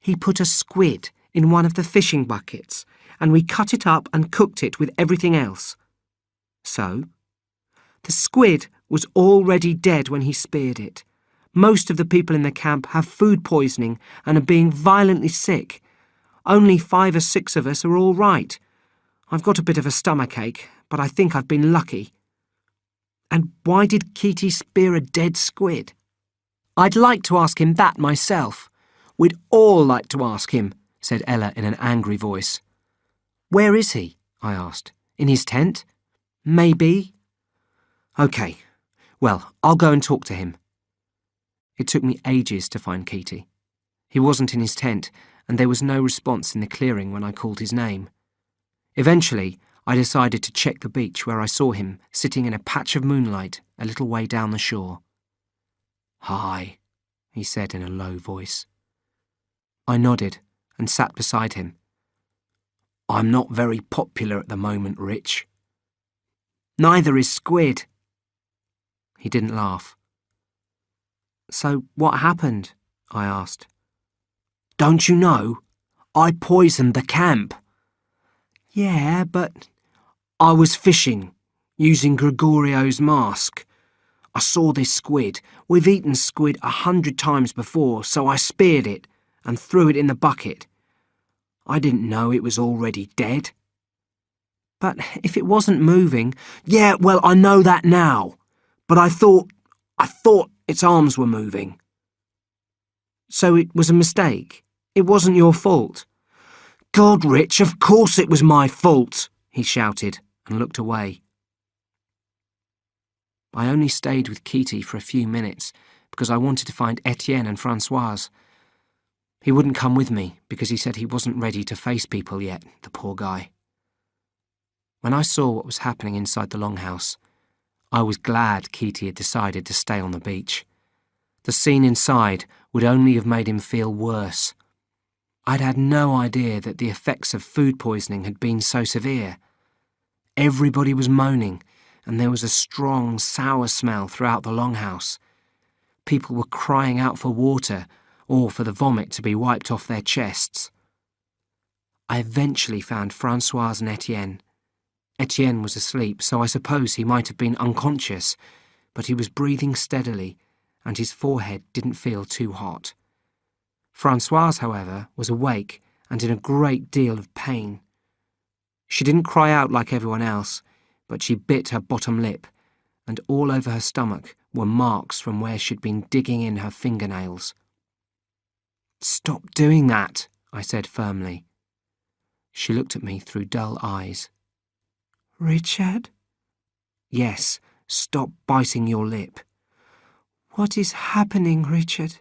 "He put a squid in one of the fishing buckets, and we cut it up and cooked it with everything else." "So?" "The squid was already dead when he speared it. Most of the people in the camp have food poisoning and are being violently sick. Only 5 or 6 of us are all right. I've got a bit of a stomachache, but I think I've been lucky." "And why did Keaty spear a dead squid?" "I'd like to ask him that myself. We'd all like to ask him," said Ella in an angry voice. "Where is he?" I asked. "In his tent?" "Maybe." "OK. Well, I'll go and talk to him." It took me ages to find Keaty. He wasn't in his tent, and there was no response in the clearing when I called his name. Eventually, I decided to check the beach where I saw him sitting in a patch of moonlight a little way down the shore. "Hi," he said in a low voice. I nodded and sat beside him. "I'm not very popular at the moment, Rich." "Neither is Squid." He didn't laugh. "So what happened?" I asked. "Don't you know? I poisoned the camp." "Yeah, but—" "I was fishing, using Gregorio's mask. I saw this squid. We've eaten squid 100 times before, so I speared it and threw it in the bucket. I didn't know it was already dead." "But if it wasn't moving—" "Yeah, well, I know that now. But I thought its arms were moving." "So it was a mistake? It wasn't your fault?" "God, Rich, of course it was my fault," he shouted and looked away. I only stayed with Keaty for a few minutes because I wanted to find Etienne and Francoise. He wouldn't come with me because he said he wasn't ready to face people yet, the poor guy. When I saw what was happening inside the longhouse, I was glad Keaty had decided to stay on the beach. The scene inside would only have made him feel worse. I'd had no idea that the effects of food poisoning had been so severe. Everybody was moaning, and there was a strong, sour smell throughout the longhouse. People were crying out for water or for the vomit to be wiped off their chests. I eventually found Francoise and Etienne. Etienne was asleep, so I suppose he might have been unconscious, but he was breathing steadily, and his forehead didn't feel too hot. Francoise, however, was awake and in a great deal of pain. She didn't cry out like everyone else, but she bit her bottom lip, and all over her stomach were marks from where she'd been digging in her fingernails. "Stop doing that," I said firmly. She looked at me through dull eyes. "Richard?" "Yes, stop biting your lip." "What is happening, Richard?"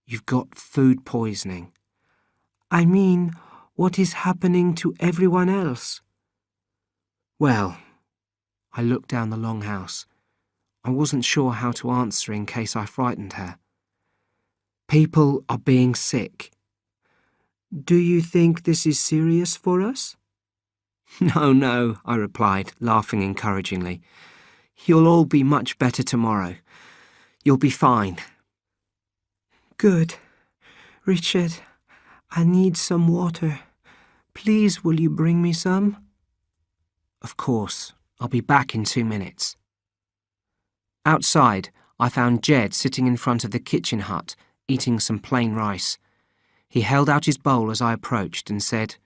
"You've got food poisoning." "I mean, what is happening to everyone else?" "Well," I looked down the longhouse. I wasn't sure how to answer in case I frightened her. "People are being sick." "Do you think this is serious for us?" No, I replied, laughing encouragingly. "You'll all be much better tomorrow. You'll be fine." "Good. Richard, I need some water. Please, will you bring me some?" "Of course. I'll be back in 2 minutes." Outside, I found Jed sitting in front of the kitchen hut, eating some plain rice. He held out his bowl as I approached and said,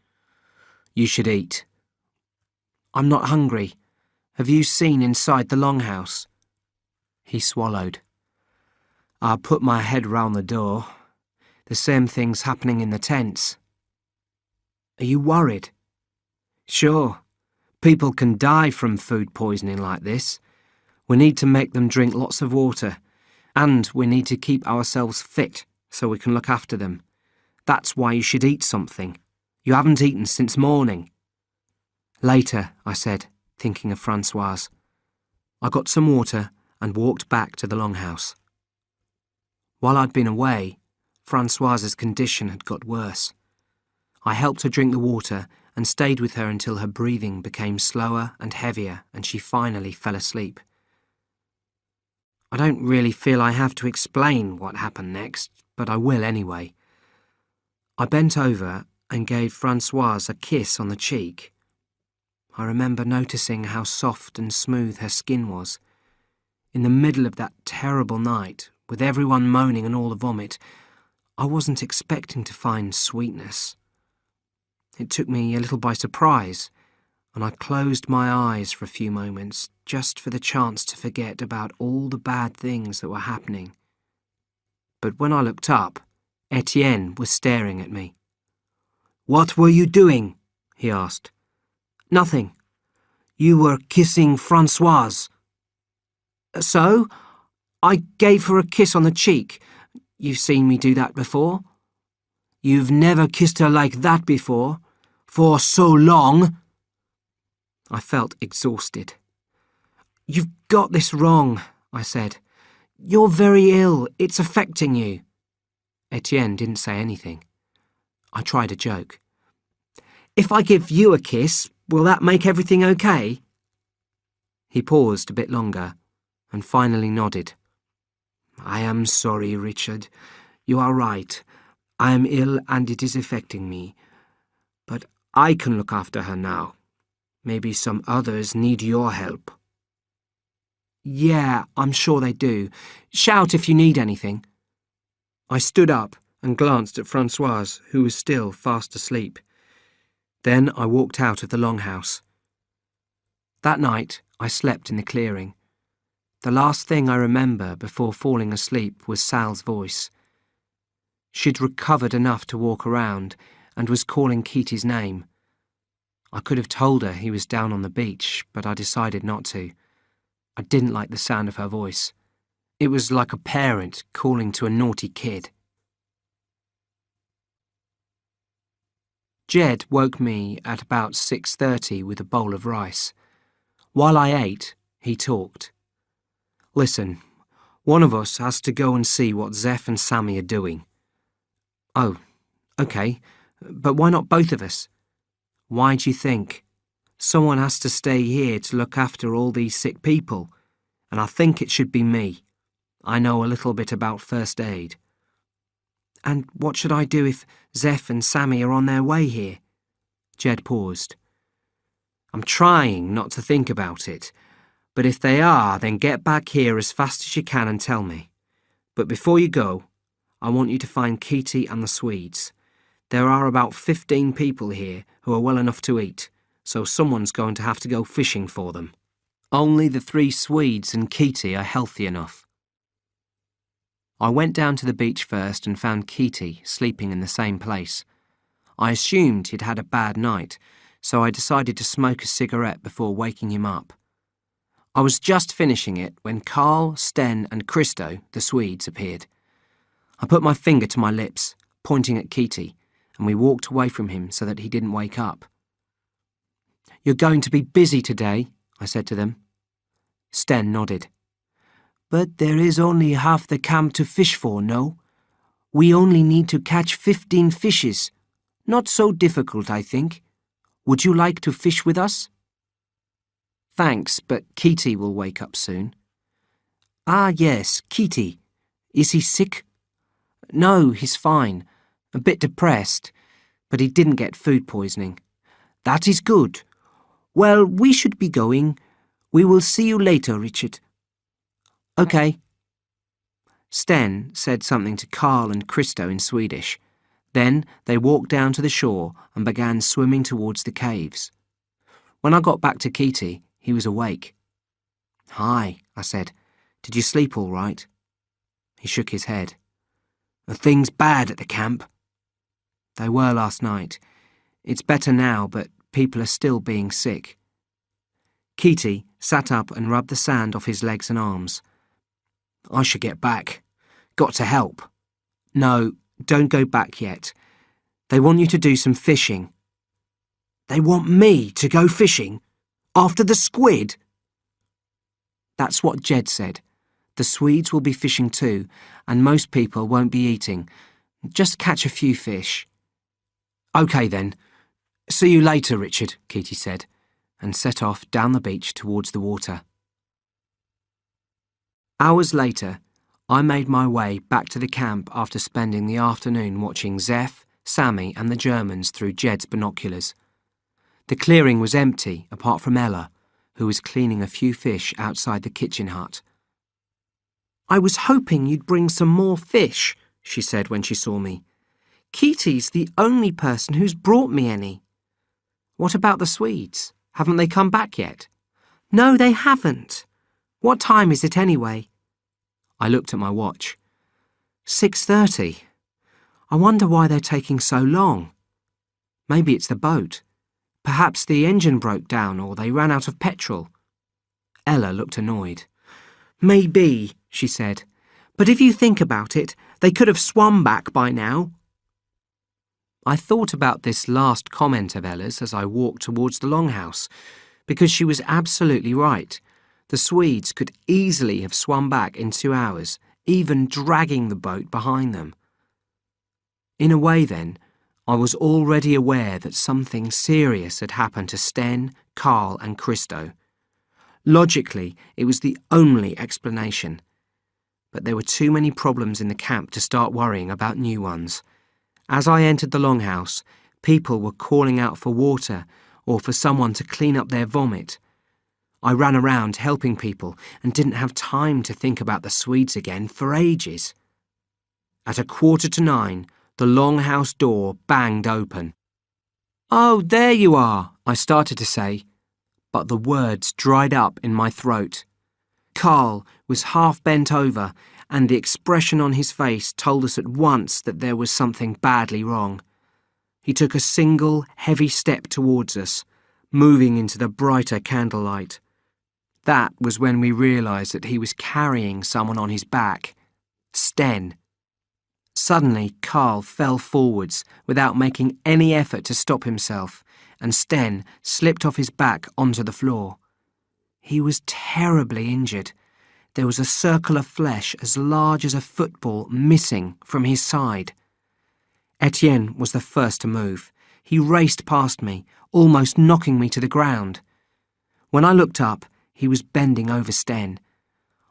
"You should eat." "I'm not hungry. Have you seen inside the longhouse?" He swallowed. "I put my head round the door. The same thing's happening in the tents." "Are you worried?" "Sure. People can die from food poisoning like this. We need to make them drink lots of water, and we need to keep ourselves fit so we can look after them. That's why you should eat something. You haven't eaten since morning." "Later," I said, thinking of Francoise. I got some water and walked back to the longhouse. While I'd been away, Francoise's condition had got worse. I helped her drink the water and stayed with her until her breathing became slower and heavier and she finally fell asleep. I don't really feel I have to explain what happened next, but I will anyway. I bent over and gave Francoise a kiss on the cheek. I remember noticing how soft and smooth her skin was. In the middle of that terrible night, with everyone moaning and all the vomit, I wasn't expecting to find sweetness. It took me a little by surprise, and I closed my eyes for a few moments, just for the chance to forget about all the bad things that were happening. But when I looked up, Etienne was staring at me. "What were you doing?" he asked. "Nothing. You were kissing Francoise." "So? I gave her a kiss on the cheek. You've seen me do that before." "You've never kissed her like that before. For so long." I felt exhausted. "You've got this wrong," I said. "You're very ill. It's affecting you." Etienne didn't say anything. I tried a joke. "If I give you a kiss, will that make everything okay?" He paused a bit longer and finally nodded. "I am sorry, Richard. You are right. I am ill and it is affecting me. But I can look after her now. Maybe some others need your help." "Yeah, I'm sure they do. Shout if you need anything." I stood up and glanced at Francoise, who was still fast asleep. Then I walked out of the longhouse. That night, I slept in the clearing. The last thing I remember before falling asleep was Sal's voice. She'd recovered enough to walk around and was calling Kitty's name. I could have told her he was down on the beach, but I decided not to. I didn't like the sound of her voice. It was like a parent calling to a naughty kid. Jed woke me at about 6:30 with a bowl of rice. While I ate, he talked. "Listen, one of us has to go and see what Zeph and Sammy are doing." "Oh, okay, but why not both of us?" "Why do you think? Someone has to stay here to look after all these sick people, and I think it should be me. I know a little bit about first aid." "And what should I do if Zeph and Sammy are on their way here?" Jed paused. "I'm trying not to think about it, but if they are, then get back here as fast as you can and tell me. But before you go, I want you to find Kitty and the Swedes. There are about 15 people here who are well enough to eat, so someone's going to have to go fishing for them. Only the 3 Swedes and Kitty are healthy enough." I went down to the beach first and found Kitty sleeping in the same place. I assumed he'd had a bad night, so I decided to smoke a cigarette before waking him up. I was just finishing it when Carl, Sten and Christo, the Swedes, appeared. I put my finger to my lips, pointing at Kitty, and we walked away from him so that he didn't wake up. "You're going to be busy today," I said to them. Sten nodded. "But there is only half the camp to fish for, no? We only need to catch 15 fishes. Not so difficult, I think. Would you like to fish with us?" "Thanks, but Kitty will wake up soon." "Ah, yes, Kitty. Is he sick?" "No, he's fine. A bit depressed, but he didn't get food poisoning." "That is good. Well, we should be going. We will see you later, Richard." "Okay." Sten said something to Carl and Christo in Swedish. Then they walked down to the shore and began swimming towards the caves. When I got back to Kitty, he was awake. "Hi," I said. "Did you sleep all right?" He shook his head. "Are things bad at the camp?" "They were last night. It's better now, but people are still being sick." Kitty sat up and rubbed the sand off his legs and arms. "I should get back. Got to help." "No, don't go back yet. They want you to do some fishing." "They want me to go fishing? After the squid?" "That's what Jed said. The Swedes will be fishing too, and most people won't be eating. Just catch a few fish." "OK then. See you later, Richard," Kitty said, and set off down the beach towards the water. Hours later, I made my way back to the camp after spending the afternoon watching Zeph, Sammy and the Germans through Jed's binoculars. The clearing was empty apart from Ella, who was cleaning a few fish outside the kitchen hut. "I was hoping you'd bring some more fish," she said when she saw me. "Kitty's the only person who's brought me any." "What about the Swedes? Haven't they come back yet?" "No, they haven't. What time is it anyway?" I looked at my watch. 6:30. I wonder why they're taking so long. Maybe it's the boat. Perhaps the engine broke down or they ran out of petrol. Ella looked annoyed. "Maybe," she said. "But if you think about it, they could have swum back by now." I thought about this last comment of Ella's as I walked towards the longhouse, because she was absolutely right. The Swedes could easily have swum back in 2 hours, even dragging the boat behind them. In a way, then, I was already aware that something serious had happened to Sten, Carl and Christo. Logically, it was the only explanation. But there were too many problems in the camp to start worrying about new ones. As I entered the longhouse, people were calling out for water or for someone to clean up their vomit. I ran around helping people and didn't have time to think about the Swedes again for ages. At 8:45, the longhouse door banged open. "Oh, there you are," I started to say, but the words dried up in my throat. Carl was half bent over, and the expression on his face told us at once that there was something badly wrong. He took a single, heavy step towards us, moving into the brighter candlelight. That was when we realised that he was carrying someone on his back. Sten. Suddenly, Carl fell forwards without making any effort to stop himself, and Sten slipped off his back onto the floor. He was terribly injured. There was a circle of flesh as large as a football missing from his side. Etienne was the first to move. He raced past me, almost knocking me to the ground. When I looked up, he was bending over Sten.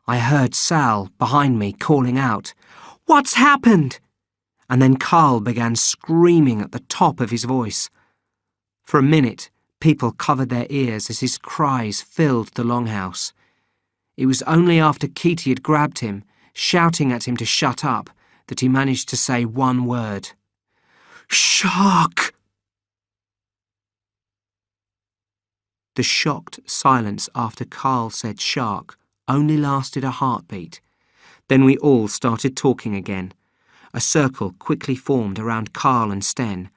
I heard Sal behind me calling out, "What's happened?" And then Carl began screaming at the top of his voice. For a minute, people covered their ears as his cries filled the longhouse. It was only after Kitty had grabbed him, shouting at him to shut up, that he managed to say one word. "Shark!" The shocked silence after Carl said shark only lasted a heartbeat. Then we all started talking again. A circle quickly formed around Carl and Sten.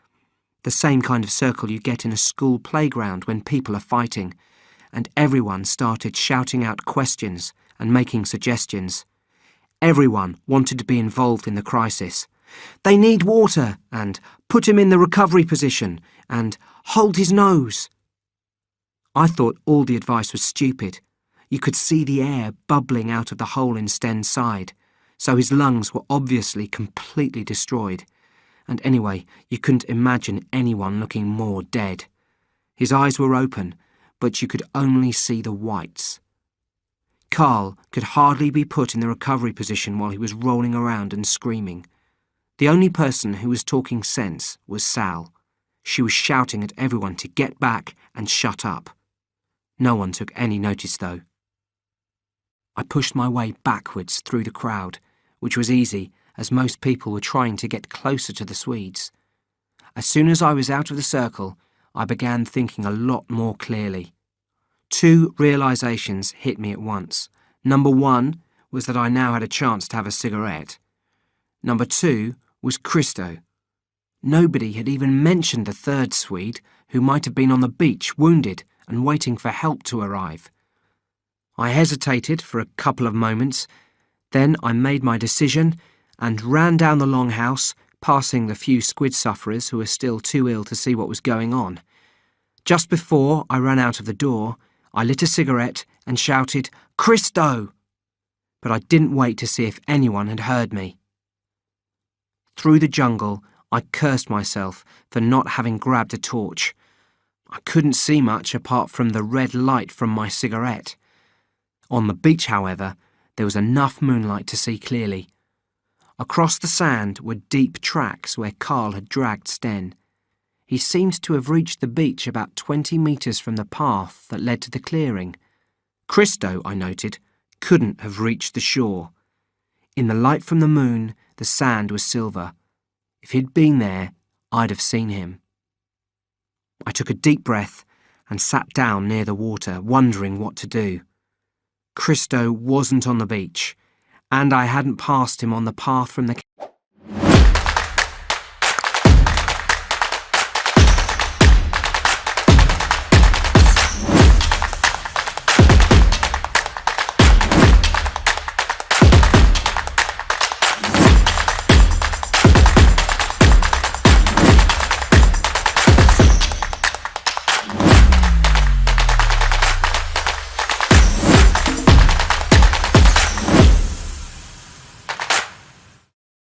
The same kind of circle you get in a school playground when people are fighting. And everyone started shouting out questions and making suggestions. Everyone wanted to be involved in the crisis. "They need water," and "put him in the recovery position," and "hold his nose." I thought all the advice was stupid. You could see the air bubbling out of the hole in Sten's side, so his lungs were obviously completely destroyed. And anyway, you couldn't imagine anyone looking more dead. His eyes were open, but you could only see the whites. Carl could hardly be put in the recovery position while he was rolling around and screaming. The only person who was talking sense was Sal. She was shouting at everyone to get back and shut up. No one took any notice, though. I pushed my way backwards through the crowd, which was easy as most people were trying to get closer to the Swedes. As soon as I was out of the circle, I began thinking a lot more clearly. 2 realizations hit me at once. Number 1 was that I now had a chance to have a cigarette. Number 2 was Christo. Nobody had even mentioned the third Swede, who might have been on the beach, wounded and waiting for help to arrive. I hesitated for a couple of moments. Then I made my decision and ran down the longhouse, passing the few squid sufferers who were still too ill to see what was going on. Just before I ran out of the door, I lit a cigarette and shouted, "Christo!" But I didn't wait to see if anyone had heard me. Through the jungle, I cursed myself for not having grabbed a torch. I couldn't see much apart from the red light from my cigarette. On the beach, however, there was enough moonlight to see clearly. Across the sand were deep tracks where Carl had dragged Sten. He seemed to have reached the beach about 20 metres from the path that led to the clearing. Christo, I noted, couldn't have reached the shore. In the light from the moon, the sand was silver. If he'd been there, I'd have seen him. I took a deep breath and sat down near the water, wondering what to do. Christo wasn't on the beach, and I hadn't passed him on the path from the